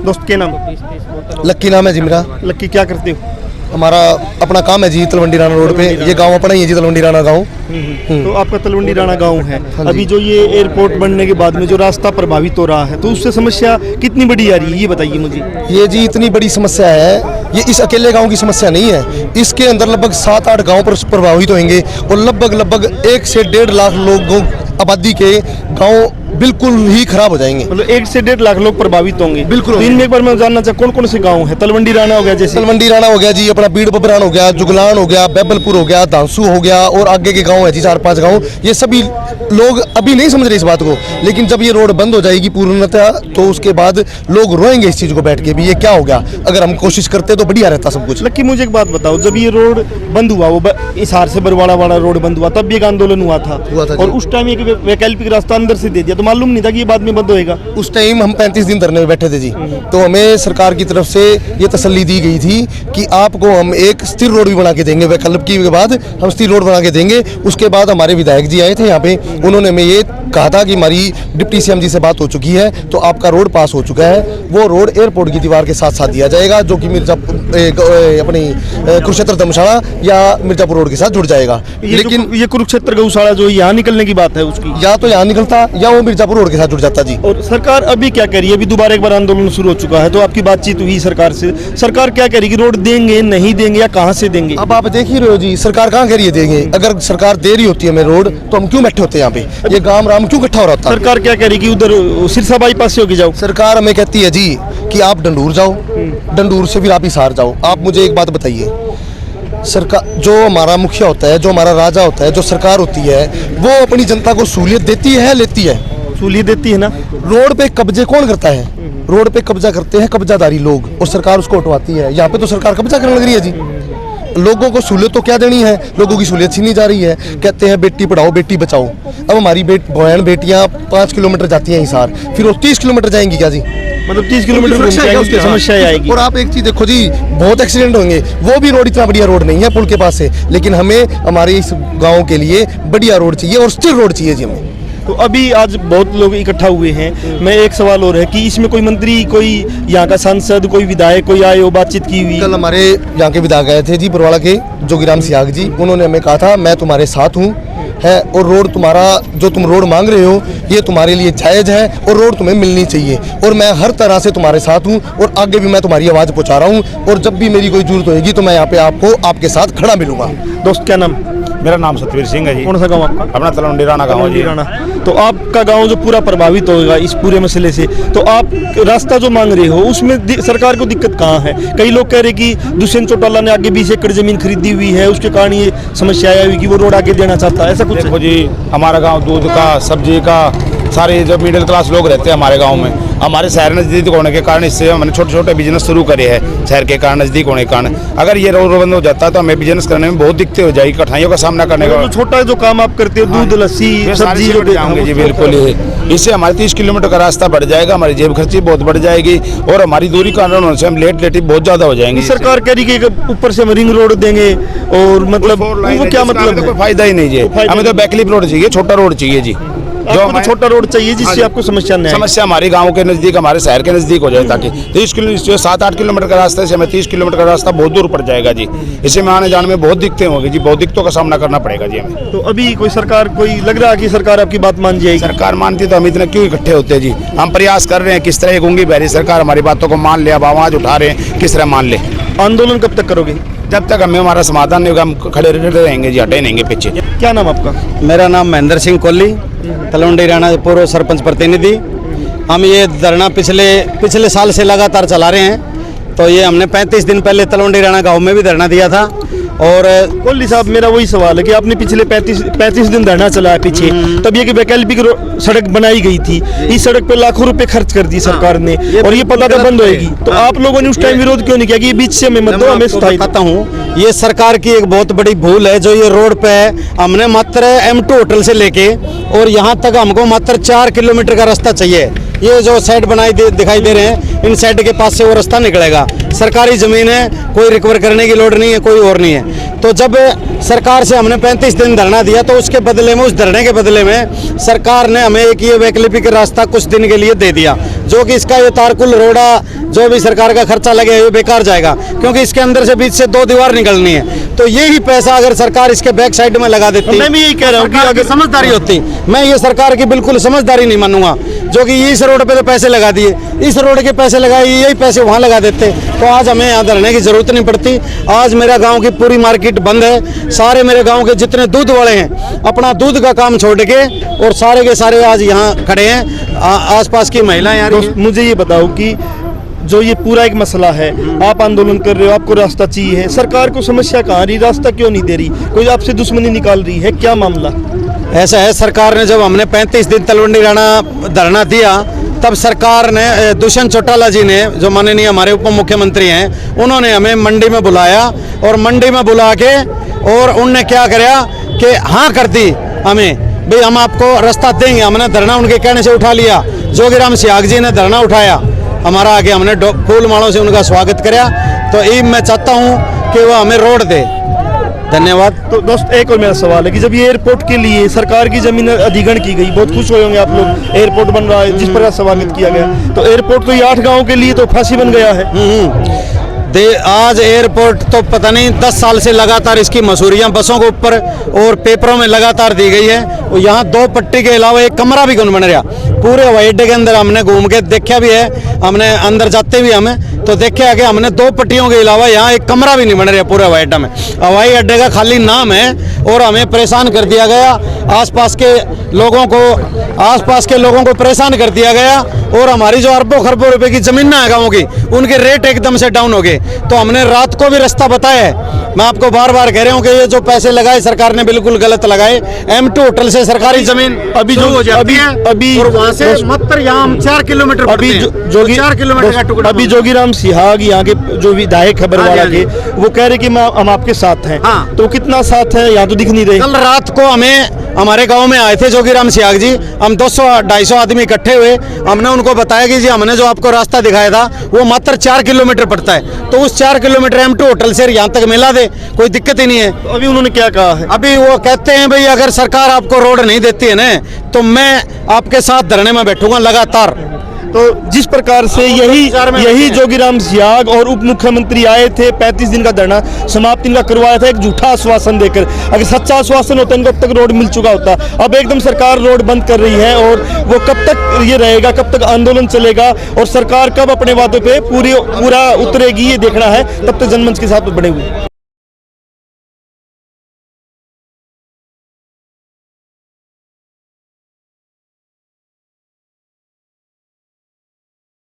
दोस्त के नाम? लक्की नाम है जी मेरा। लक्की, क्या करते हो? हमारा अपना काम है जी तलवंडी राणा रोड पे। ये गांव अपना ही है जी, तलवंडी राणा गांव। तो आपका तलवंडी राणा गांव है। अभी जो ये एयरपोर्ट बनने के बाद में जो रास्ता प्रभावित हो रहा है, तो उससे समस्या कितनी बड़ी आ रही है, ये बताइए मुझे। ये जी इतनी बड़ी समस्या है, ये इस अकेले गांव की समस्या नहीं है। इसके अंदर लगभग 7-8 गांव प्रभावित होंगे और लगभग 1 से 1.5 लाख लोगों आबादी के गांव बिल्कुल ही खराब हो जाएंगे। मतलब 1 से 1.5 लाख लोग प्रभावित होंगे। बिल्कुल। तो इनमें एक बार मैं जानना चाहूँ कौन कौन से गांव है? तलवंडी राणा हो गया, जैसे तलवंडी राणा हो गया जी, अपना बीड़ बबरान हो गया, जुगलान हो गया, बैबलपुर हो गया, धांसू हो गया, और आगे के गांव है जी 4-5 गांव। ये सभी लोग अभी नहीं समझ रहे इस बात को, लेकिन जब ये रोड बंद हो जाएगी पूर्णतः, तो उसके बाद लोग रोएंगे इस चीज को बैठ के भी ये क्या हो गया। अगर हम कोशिश करते तो बढ़िया रहता सब कुछ। लक्की, मुझे एक बात बताओ, जब ये रोड बंद हुआ, वो हिसार से बरवाड़ा वाला रोड बंद हुआ, तब भी एक आंदोलन हुआ था और उस टाइम एक वैकल्पिक रास्ता अंदर से दे दिया, तो मालूम नहीं था कि ये बाद में बंद होएगा। उस टाइम हम 35 दिन धरने में बैठे थे जी। तो हमें सरकार की तरफ से ये तसल्ली दी गई थी कि आपको हम एक स्थिर रोड भी बना के देंगे, वैकल्पिक के बाद हम स्थिर रोड बना के देंगे। उसके बाद हमारे विधायक जी आए थे यहाँ पे, उन्होंने हमें ये कहा था कि हमारी डिप्टी सीएम जी से बात हो चुकी है, तो आपका रोड पास हो चुका है। वो रोड एयरपोर्ट की दीवार के साथ साथ दिया जाएगा, जो कि मिर्जापुर अपनी कुरुक्षेत्र धर्मशाला या मिर्जापुर रोड के साथ जुड़ जाएगा। लेकिन ये कुरुक्षेत्र गौशाला जो यहाँ निकलने की बात है उसकी, या तो यहाँ निकलता या वो मिर्जापुर रोड के साथ जुड़ जाता जी। और सरकार अभी क्या कह रही है? अभी दोबारा एक बार आंदोलन शुरू हो चुका है, तो आपकी बातचीत हुई सरकार से? सरकार क्या कह रही है कि रोड देंगे, नहीं देंगे, या कहाँ से देंगे? अब आप देख ही रहे हो जी, सरकार कहाँ कह रही है देंगे। अगर सरकार दे रही होती है हमें रोड, तो हम क्यों बैठे होते हैं यहाँ पे? ये गांव राम क्यों इकट्ठा हो रहा था? सरकार क्या कह रही है कि उधर सिरसा बाईपास से होके जाओ? सरकार हमें कहती है जी कि आप डंडूर जाओ, डंडूर से फिर आप हिसार जाओ। आप मुझे एक बात बताइए, सरकार जो हमारा मुखिया होता है, जो हमारा राजा होता है, जो सरकार होती है, वो अपनी जनता को सहूलियत देती है, लेती है? सहूलियत देती है ना। रोड पे कब्जे कौन करता है? रोड पे कब्जा करते हैं कब्जादारी लोग, और सरकार उसको हटवाती है। यहाँ पे तो सरकार कब्जा करने लग रही है जी। लोगों को सहूलियत तो क्या देनी है, लोगों की सहूलियत छीनी जा रही है। कहते हैं बेटी पढ़ाओ बेटी बचाओ। अब हमारी बहन बेटियां 5 किलोमीटर जाती हैं हिसार, फिर वो 30 किलोमीटर जाएंगी क्या जी? मतलब 30 किलोमीटर उसकी समस्या आएगी। और आप एक चीज देखो जी, बहुत एक्सीडेंट होंगे। वो भी रोड इतना बढ़िया रोड नहीं है पुल के पास से, लेकिन हमें हमारे इस गाँव के लिए बढ़िया रोड चाहिए और स्थिर रोड चाहिए जी हमें। तो अभी आज बहुत लोग इकट्ठा हुए हैं। मैं एक सवाल और है कि इसमें कोई मंत्री, कोई यहाँ का सांसद, कोई विधायक, कोई आए हो, बातचीत की हुई? कल हमारे यहाँ के विधायक आए थे जी, बरवाड़ा के जोगीराम सियाग जी। उन्होंने हमें कहा था मैं तुम्हारे साथ हूँ है, और रोड तुम्हारा जो तुम रोड मांग रहे हो ये तुम्हारे लिए जायज़ है और रोड तुम्हें मिलनी चाहिए, और मैं हर तरह से तुम्हारे साथ हूँ और आगे भी मैं तुम्हारी आवाज़ पहुँचा रहा हूँ, और जब भी मेरी कोई जरूरत होगी तो मैं यहाँ पे आपको आपके साथ खड़ा मिलूंगा। दोस्त, क्या नाम? मेरा नाम सतवीर सिंह है जी। कौन सा गांव आपका? अपना तलवंडी राणा गांव जी। राणा। तो आपका गांव जो पूरा प्रभावित होगा इस पूरे मसले से, तो आप रास्ता जो मांग रहे हो उसमें सरकार को दिक्कत कहाँ है? कई लोग कह रहे कि दुष्यंत चौटाला ने आगे 20 एकड़ जमीन खरीदी हुई है, उसके कारण ये समस्या आई हुई कि वो रोड आगे देना चाहता है, ऐसा कुछ? देखो जी, हमारा गाँव दूध का, सब्जी का, सारे जो मिडिल क्लास लोग रहते हैं हमारे गांव में, हमारे शहर नज़दीक होने के कारण इससे हमने छोटे छोटे बिजनेस शुरू करे हैं शहर के कारण, नज़दीक होने के कारण। अगर ये रोड बंद हो जाता है तो हमें बिजनेस करने में बहुत दिक्कत हो जाएगी, कठिनाइयों का सामना करने का। तो छोटा जो काम आप करते हो, दूध, लस्सी, सब्जी जो जाएंगे जी, बिल्कुल ही। इससे हमारे 30 किलोमीटर का रास्ता बढ़ जाएगा, हमारी जेब खर्ची बहुत बढ़ जाएगी, और हमारी दूरी का कारण से हम लेट बहुत ज़्यादा हो जाएंगे। सरकार कह रही है कि ऊपर से हम रिंग रोड देंगे, और मतलब वो क्या मतलब? कोई फायदा ही नहीं है, हमें तो वैकल्पिक रोड चाहिए, छोटा रोड चाहिए जी। जो तो छोटा रोड चाहिए जिससे आपको समस्या नहीं, समस्या हमारे गांव के नजदीक, हमारे शहर के नजदीक हो जाए, ताकि 30 किलोमीटर 7-8 किलोमीटर का रास्ता से हमें 30 किलोमीटर का रास्ता बहुत दूर पड़ जाएगा जी। इसे में आने जाने में बहुत दिक्कतें होंगी जी, बहुत दिक्कतों का सामना करना पड़ेगा जी हमें। तो अभी कोई सरकार, कोई लग रहा है कि सरकार आपकी बात मान जाएगी? सरकार मानती तो हम इतने क्यों इकट्ठे होते हैं जी? हम प्रयास कर रहे हैं किस तरह गूंगी बहरी सरकार हमारी बातों को मान ले, अब आवाज उठा रहे हैं, किस तरह मान ले। आंदोलन कब तक करोगे? जब तक हमें हमारा समाधान नहीं होगा हम खड़े रहेंगे जी, हटे नहीं पीछे। क्या नाम आपका? मेरा नाम महेंद्र सिंह कोहली, तलवंडी राणा पूर्व सरपंच प्रतिनिधि। हम ये धरना पिछले साल से लगातार चला रहे हैं। तो ये हमने 35 दिन पहले तलवंडी राणा गांव में भी धरना दिया था। और कोहली साहब, मेरा वही सवाल है कि आपने पिछले 35 दिन धरना चलाया पीछे, तब ये कि वैकल्पिक सड़क बनाई गई थी, इस सड़क पे लाखों रुपए खर्च कर दी सरकार ने, और ये पता था बंद होएगी, तो आप लोगों ने उस टाइम विरोध क्यों नहीं किया कि ये बीच से हमें मत दो, हमें स्थायी? बताता हूँ, ये सरकार की एक बहुत बड़ी भूल है जो ये रोड पे हमने मात्र M2 होटल से लेके और यहाँ तक हमको मात्र 4 किलोमीटर का रास्ता चाहिए। ये जो साइड बनाई दिखाई दे रहे हैं, इन साइड के पास से वो रास्ता निकलेगा, सरकारी ज़मीन है, कोई रिकवर करने की लोड नहीं है, कोई और नहीं है। तो जब सरकार से हमने 35 दिन धरना दिया तो उसके बदले में, उस धरने के बदले में सरकार ने हमें एक ये वैकल्पिक रास्ता कुछ दिन के लिए दे दिया, जो कि इसका ये तारकुल रोड़ा जो भी सरकार का खर्चा लगे ये बेकार जाएगा, क्योंकि इसके अंदर से बीच से 2 दीवार निकलनी है। तो यही पैसा अगर सरकार इसके बैक साइड में लगा देती, मैं भी यही कह रहा हूँ कि अगर समझदारी होती, मैं ये सरकार की बिल्कुल समझदारी नहीं मानूंगा, जो कि इस रोड पे तो पैसे लगा दिए, इस रोड के पैसे लगाए, यही पैसे वहाँ लगा देते तो आज हमें यहाँ धरने की जरूरत नहीं पड़ती। आज मेरा गांव की पूरी मार्केट बंद है, सारे मेरे गांव के जितने दूध वाले हैं अपना दूध का काम छोड़ के और सारे के सारे आज यहाँ खड़े हैं। आसपास की महिलाएं यार, मुझे ये बताओ कि जो ये पूरा एक मसला है, आप आंदोलन कर रहे हो, आपको रास्ता चाहिए, सरकार को समस्या कहाँ रही, रास्ता क्यों नहीं दे रही, कोई आपसे दुश्मनी निकाल रही है, क्या मामला? ऐसा है, सरकार ने जब हमने 35 दिन तलवंडी राणा धरना दिया तब सरकार ने, दुष्यंत चौटाला जी ने, जो माननीय हमारे उप मुख्यमंत्री हैं, उन्होंने हमें मंडी में बुलाया और मंडी में बुला के और उनने क्या किया कि हाँ कर दी हमें, भाई हम आपको रास्ता देंगे। हमने धरना उनके कहने से उठा लिया। जोगीराम सियाग जी ने धरना उठाया हमारा आगे, हमने फूल मालों से उनका स्वागत किया। तो ये मैं चाहता हूँ कि वो हमें रोड दे। धन्यवाद। तो दोस्त एक और मेरा सवाल है कि जब ये एयरपोर्ट के लिए सरकार की जमीन अधिग्रहण की गई, बहुत खुश हुए होंगे आप लोग, एयरपोर्ट बन रहा है, जिस प्रकार स्वागत किया गया, तो एयरपोर्ट तो ये 8 गाँव के लिए तो फांसी बन गया है। आज एयरपोर्ट तो पता नहीं 10 साल से लगातार इसकी मसूरियां बसों के ऊपर और पेपरों में लगातार दी गई है। और यहाँ 2 पट्टी के अलावा एक कमरा भी कौन बन रहा। पूरे हवाई अड्डे के अंदर हमने घूम के देखा भी है, हमने अंदर जाते भी हमें तो देखा कि हमने 2 पट्टियों के अलावा यहाँ एक कमरा भी नहीं बन रहा पूरे हवाई अड्डा में। हवाई अड्डे का खाली नाम है और हमें परेशान कर दिया गया। आसपास के लोगों को परेशान कर दिया गया और हमारी जो अरबों खरबों रुपए की जमीन है गाँव की, उनके रेट एकदम से डाउन हो गए। तो हमने रात को भी रास्ता बताया है। मैं आपको बार बार कह रहा हूँ कि ये जो पैसे लगाए सरकार ने बिल्कुल गलत लगाए। M2 होटल से सरकारी जमीन अभी जो हो जाती है अभी और वहाँ से मात्र यहाँ हम 4 किलोमीटर अभी 4 किलोमीटर का टुकड़ा। अभी जोगीराम सिहाग यहाँ के जो विधायक है बरवाला के, वो कह रहे कि हम आपके साथ हैं। हाँ। तो कितना साथ है यहाँ तो दिख नहीं रहे। कल रात को हमारे गांव में आए थे जोगीराम सियाग जी, हम 200-250 आदमी इकट्ठे हुए। हमने उनको बताया कि जी हमने जो आपको रास्ता दिखाया था वो मात्र 4 किलोमीटर पड़ता है, तो उस 4 किलोमीटर M2 होटल से यहाँ तक मिला दे, कोई दिक्कत ही नहीं है। तो अभी उन्होंने क्या कहा है? अभी वो कहते हैं भाई अगर सरकार आपको रोड नहीं देती है ना तो मैं आपके साथ धरने में बैठूंगा लगातार। तो जिस प्रकार से यही जोगीराम सियाग और उप मुख्यमंत्री आए थे, 35 दिन का धरना समाप्त इनका करवाया था एक झूठा आश्वासन देकर। अगर सच्चा आश्वासन होता इनको अब तक रोड मिल चुका होता। अब एकदम सरकार रोड बंद कर रही है और वो कब तक ये रहेगा, कब तक आंदोलन चलेगा और सरकार कब अपने वादों पे पूरा उतरेगी, ये देखना है। तब तक जनमंच के साथ बने हुए।